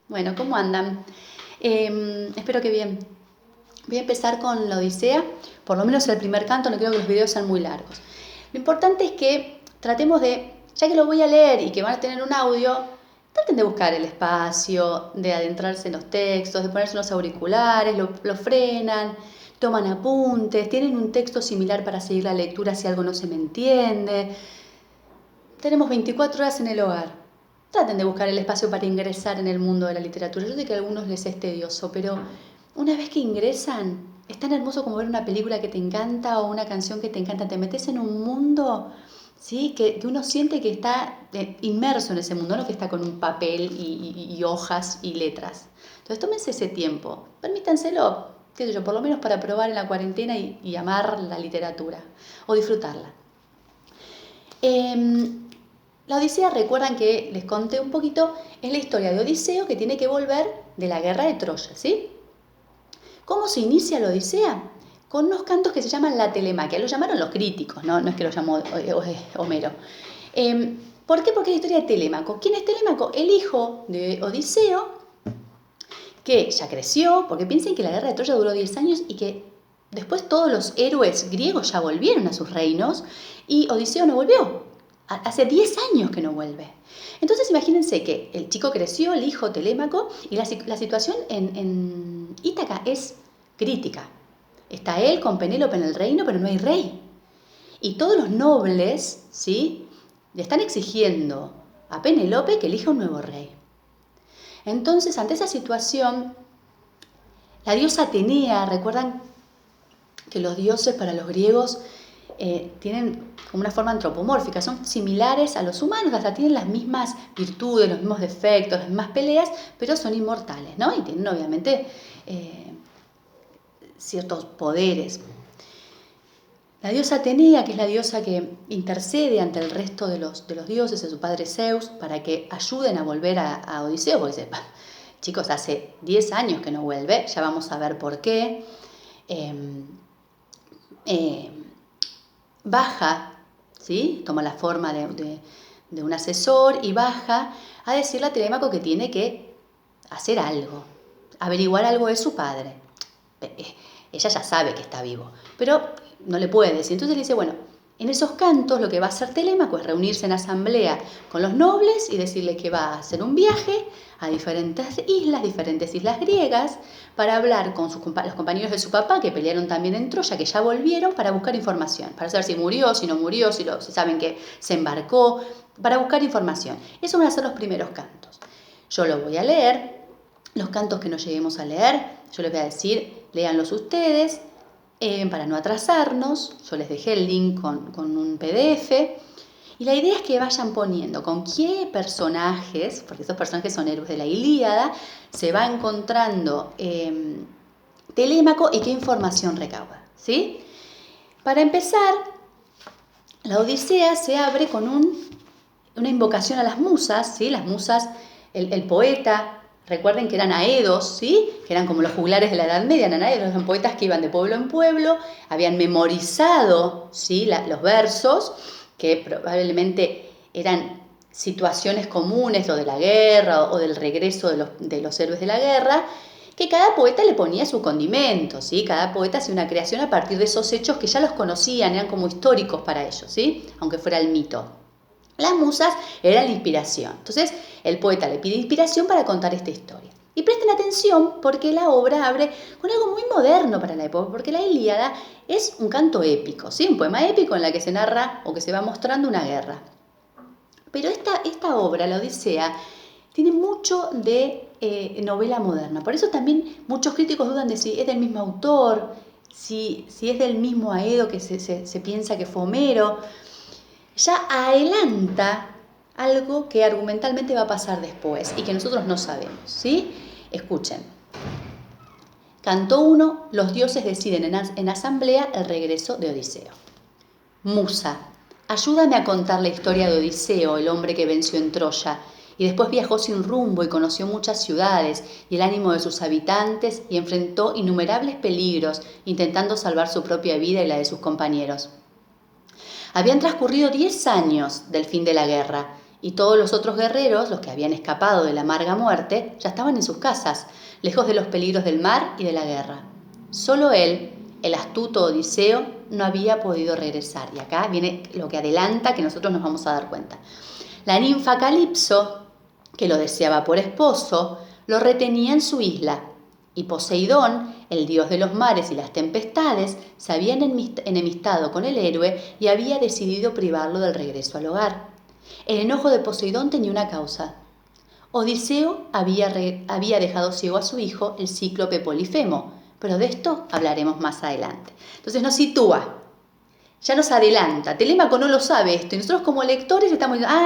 Bueno, ¿cómo andan? Espero que bien. Voy a empezar con la Odisea, por lo menos el primer canto, no quiero que los videos sean muy largos. Lo importante es que tratemos de, ya que lo voy a leer y que van a tener un audio, traten de buscar el espacio, de adentrarse en los textos, de ponerse unos auriculares, lo frenan, toman apuntes, tienen un texto similar para seguir la lectura si algo no se me entiende. Tenemos 24 horas en el hogar. Traten de buscar el espacio para ingresar en el mundo de la literatura. Yo sé que a algunos les es tedioso, pero una vez que ingresan, es tan hermoso como ver una película que te encanta o una canción que te encanta. Te metes en un mundo, ¿sí? que uno siente que está inmerso en ese mundo, no que está con un papel y hojas y letras. Entonces tómense ese tiempo, permítanselo, qué sé yo, por lo menos para probar en la cuarentena y amar la literatura o disfrutarla. La Odisea, recuerdan que les conté un poquito, es la historia de Odiseo que tiene que volver de la guerra de Troya, ¿sí? ¿Cómo se inicia la Odisea? Con unos cantos que se llaman la telemaquia. Lo llamaron los críticos, no es que lo llamó Homero. ¿Por qué? Porque es la historia de Telémaco. ¿Quién es Telémaco? El hijo de Odiseo, que ya creció, porque piensen que la guerra de Troya duró 10 años y que después todos los héroes griegos ya volvieron a sus reinos y Odiseo no volvió. Hace 10 años que no vuelve. Entonces imagínense que el chico creció, el hijo Telémaco, y la situación en Ítaca es crítica. Está él con Penélope en el reino, pero no hay rey. Y todos los nobles, ¿sí?, le están exigiendo a Penélope que elija un nuevo rey. Entonces, ante esa situación, la diosa Atenea, recuerdan que los dioses para los griegos tienen como una forma antropomórfica, son similares a los humanos, hasta tienen las mismas virtudes, los mismos defectos, las mismas peleas, pero son inmortales, ¿no? Y tienen obviamente ciertos poderes. La diosa Atenea, que es la diosa que intercede ante el resto de los dioses, de su padre Zeus, para que ayuden a volver a Odiseo, porque dice, chicos, hace 10 años que no vuelve, ya vamos a ver por qué. Baja, ¿sí?, toma la forma de un asesor y baja a decirle a Telémaco que tiene que hacer algo, averiguar algo de su padre. Ella ya sabe que está vivo, pero no le puede decir. Entonces le dice, bueno, en esos cantos lo que va a hacer Telémaco es reunirse en asamblea con los nobles y decirles que va a hacer un viaje a diferentes islas griegas, para hablar con los compañeros de su papá, que pelearon también en Troya, que ya volvieron, para buscar información, para saber si murió, si no murió, si saben que se embarcó, para buscar información. Esos van a ser los primeros cantos. Yo lo voy a leer, los cantos que no lleguemos a leer, yo les voy a decir, léanlos ustedes, para no atrasarnos. Yo les dejé el link con un PDF. Y la idea es que vayan poniendo con qué personajes, porque esos personajes son héroes de la Ilíada, se va encontrando Telémaco y qué información recauda, ¿sí? Para empezar, la Odisea se abre con una invocación a las musas, ¿sí? Las musas, el poeta, recuerden que eran aedos, ¿sí?, que eran como los juglares de la Edad Media, eran aedos, eran poetas que iban de pueblo en pueblo, habían memorizado, ¿sí?, los versos, que probablemente eran situaciones comunes, o de la guerra, o del regreso de los héroes de la guerra, que cada poeta le ponía su condimento, ¿sí? Cada poeta hacía una creación a partir de esos hechos que ya los conocían, eran como históricos para ellos, ¿sí?, aunque fuera el mito. Las musas eran la inspiración. Entonces, el poeta le pide inspiración para contar esta historia. Y presten atención porque la obra abre con algo muy moderno para la época, porque la Ilíada es un canto épico, ¿sí?, un poema épico en la que se narra o que se va mostrando una guerra. Pero esta obra, la Odisea, tiene mucho de novela moderna. Por eso también muchos críticos dudan de si es del mismo autor, si es del mismo Aedo que se piensa que fue Homero. Ya adelanta algo que argumentalmente va a pasar después y que nosotros no sabemos, ¿sí? Escuchen. Canto 1, los dioses deciden en asamblea el regreso de Odiseo. Musa, ayúdame a contar la historia de Odiseo, el hombre que venció en Troya, y después viajó sin rumbo y conoció muchas ciudades y el ánimo de sus habitantes y enfrentó innumerables peligros, intentando salvar su propia vida y la de sus compañeros. Habían transcurrido 10 años del fin de la guerra y todos los otros guerreros, los que habían escapado de la amarga muerte, ya estaban en sus casas, lejos de los peligros del mar y de la guerra. Solo él, el astuto Odiseo, no había podido regresar. Y acá viene lo que adelanta, que nosotros nos vamos a dar cuenta. La ninfa Calipso, que lo deseaba por esposo, lo retenía en su isla, y Poseidón, el dios de los mares y las tempestades, se había enemistado con el héroe y había decidido privarlo del regreso al hogar. El enojo de Poseidón tenía una causa. Odiseo había dejado ciego a su hijo, el cíclope Polifemo, pero de esto hablaremos más adelante. Entonces nos sitúa, ya nos adelanta. Telémaco no lo sabe esto y nosotros como lectores estamos diciendo,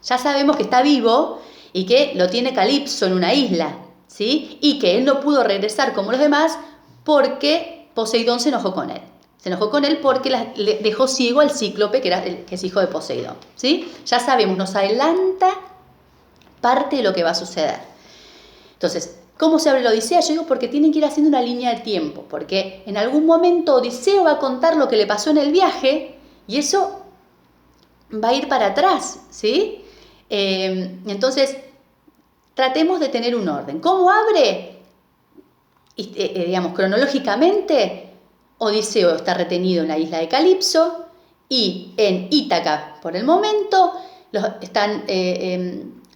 ya sabemos que está vivo y que lo tiene Calipso en una isla, ¿sí? Y que él no pudo regresar como los demás porque Poseidón se enojó con él. Se enojó con él porque le dejó ciego al cíclope, que es hijo de Poseidón, ¿sí? Ya sabemos, nos adelanta parte de lo que va a suceder. Entonces, ¿cómo se abre la Odisea? Yo digo porque tienen que ir haciendo una línea de tiempo, porque en algún momento Odiseo va a contar lo que le pasó en el viaje y eso va a ir para atrás, ¿sí? Entonces, tratemos de tener un orden. ¿Cómo abre? Digamos, cronológicamente, Odiseo está retenido en la isla de Calipso y en Ítaca, por el momento, están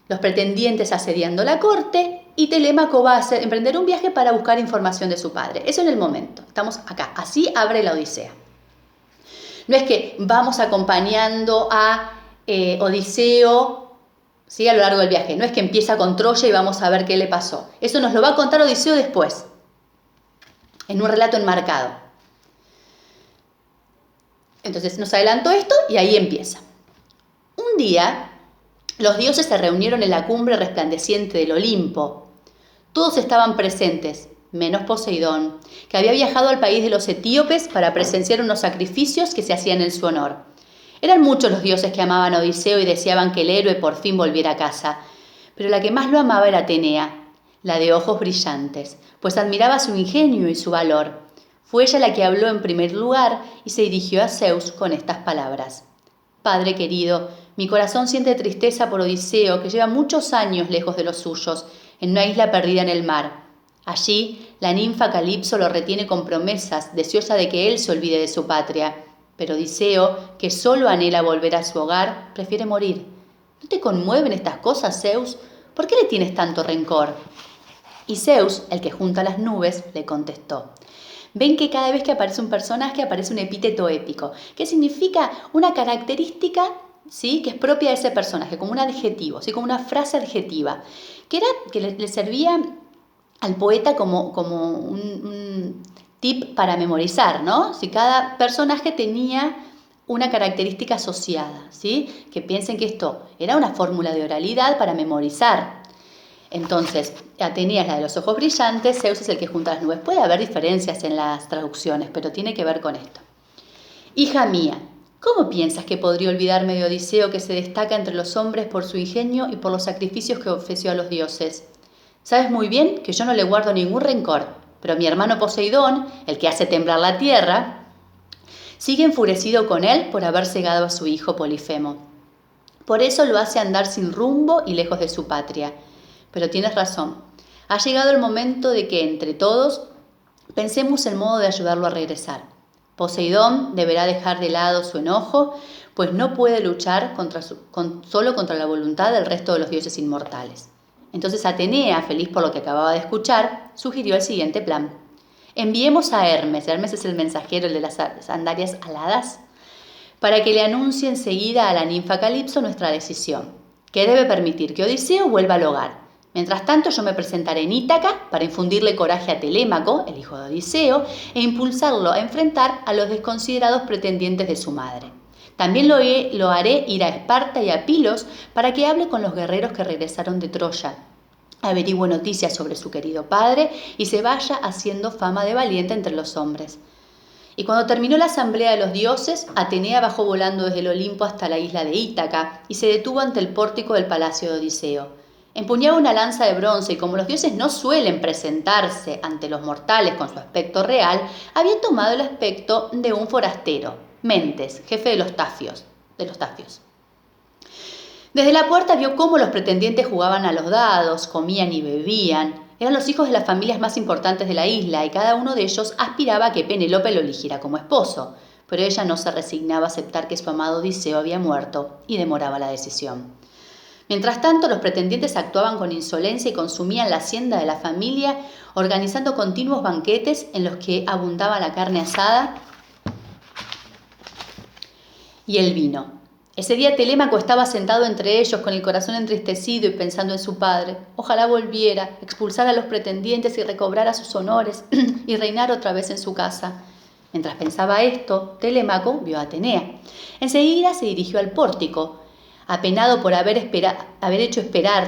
los pretendientes asediando la corte y Telémaco va a emprender un viaje para buscar información de su padre. Eso en el momento. Estamos acá. Así abre la Odisea. No es que vamos acompañando a Odiseo, ¿sí?, a lo largo del viaje. No es que empieza con Troya y vamos a ver qué le pasó. Eso nos lo va a contar Odiseo después, en un relato enmarcado. Entonces nos adelantó esto y ahí empieza. Un día, los dioses se reunieron en la cumbre resplandeciente del Olimpo. Todos estaban presentes, menos Poseidón, que había viajado al país de los etíopes para presenciar unos sacrificios que se hacían en su honor. Eran muchos los dioses que amaban a Odiseo y deseaban que el héroe por fin volviera a casa, pero la que más lo amaba era Atenea, la de ojos brillantes, pues admiraba su ingenio y su valor. Fue ella la que habló en primer lugar y se dirigió a Zeus con estas palabras. Padre querido, mi corazón siente tristeza por Odiseo, que lleva muchos años lejos de los suyos, en una isla perdida en el mar. Allí, la ninfa Calipso lo retiene con promesas, deseosa de que él se olvide de su patria. Pero Odiseo, que solo anhela volver a su hogar, prefiere morir. ¿No te conmueven estas cosas, Zeus? ¿Por qué le tienes tanto rencor? Y Zeus, el que junta las nubes, le contestó. Ven que cada vez que aparece un personaje aparece un epíteto épico, que significa una característica, ¿sí?, que es propia de ese personaje, como un adjetivo, ¿sí?, como una frase adjetiva, que le servía al poeta como un tip para memorizar, ¿no? Si cada personaje tenía una característica asociada, ¿sí?, que piensen que esto era una fórmula de oralidad para memorizar. Entonces, Atenea es la de los ojos brillantes, Zeus es el que junta las nubes. Puede haber diferencias en las traducciones, pero tiene que ver con esto. Hija mía, ¿cómo piensas que podría olvidarme de Odiseo, que se destaca entre los hombres por su ingenio y por los sacrificios que ofreció a los dioses? Sabes muy bien que yo no le guardo ningún rencor, pero mi hermano Poseidón, el que hace temblar la tierra, sigue enfurecido con él por haber cegado a su hijo Polifemo. Por eso lo hace andar sin rumbo y lejos de su patria. Pero tienes razón, ha llegado el momento de que entre todos pensemos el modo de ayudarlo a regresar. Poseidón deberá dejar de lado su enojo, pues no puede luchar solo contra la voluntad del resto de los dioses inmortales. Entonces Atenea, feliz por lo que acababa de escuchar, sugirió el siguiente plan. Enviemos a Hermes es el mensajero, el de las sandalias aladas, para que le anuncie enseguida a la ninfa Calipso nuestra decisión, que debe permitir que Odiseo vuelva al hogar. Mientras tanto, yo me presentaré en Ítaca para infundirle coraje a Telémaco, el hijo de Odiseo, e impulsarlo a enfrentar a los desconsiderados pretendientes de su madre. También lo haré ir a Esparta y a Pilos para que hable con los guerreros que regresaron de Troya, averigüe noticias sobre su querido padre y se vaya haciendo fama de valiente entre los hombres. Y cuando terminó la asamblea de los dioses, Atenea bajó volando desde el Olimpo hasta la isla de Ítaca y se detuvo ante el pórtico del palacio de Odiseo. Empuñaba una lanza de bronce y como los dioses no suelen presentarse ante los mortales con su aspecto real, había tomado el aspecto de un forastero, Mentes, jefe de los Tafios. Desde la puerta vio cómo los pretendientes jugaban a los dados, comían y bebían. Eran los hijos de las familias más importantes de la isla y cada uno de ellos aspiraba a que Penélope lo eligiera como esposo, pero ella no se resignaba a aceptar que su amado Odiseo había muerto y demoraba la decisión. Mientras tanto, los pretendientes actuaban con insolencia y consumían la hacienda de la familia, organizando continuos banquetes en los que abundaba la carne asada y el vino. Ese día Telémaco estaba sentado entre ellos con el corazón entristecido y pensando en su padre. Ojalá volviera, expulsara a los pretendientes y recobrara sus honores y reinar otra vez en su casa. Mientras pensaba esto, Telémaco vio a Atenea. Enseguida se dirigió al pórtico. Apenado por haber hecho esperar